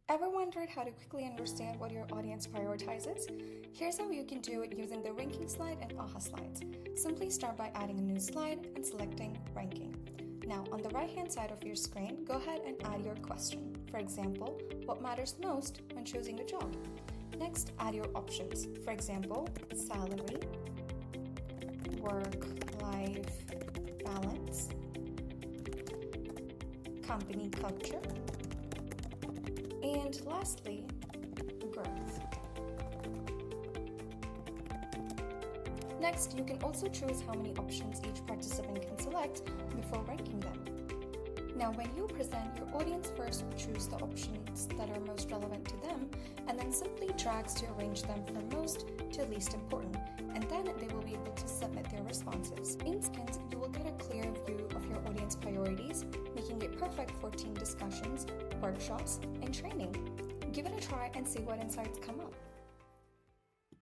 Ever wondered how to quickly understand what your audience prioritizes? Here's how you can do it using the ranking slide in AhaSlides. Simply start by adding a new slide and selecting ranking. Now, on the right-hand side of your screen, go ahead and add your question. For example, what matters most when choosing a job? Next, add your options. For example, salary, work-life balance, company culture, and lastly, growth. Next, you can also choose how many options each participant can select before ranking them. Now, when you present, your audience first will choose the options that are most relevant to them, and then simply drags to arrange them from most to least important, and then they will be able to submit their responses. In seconds, you will get a clear view of your audience priorities, making it perfect for team discussions, workshops, and training. Give it a try and see what insights come up.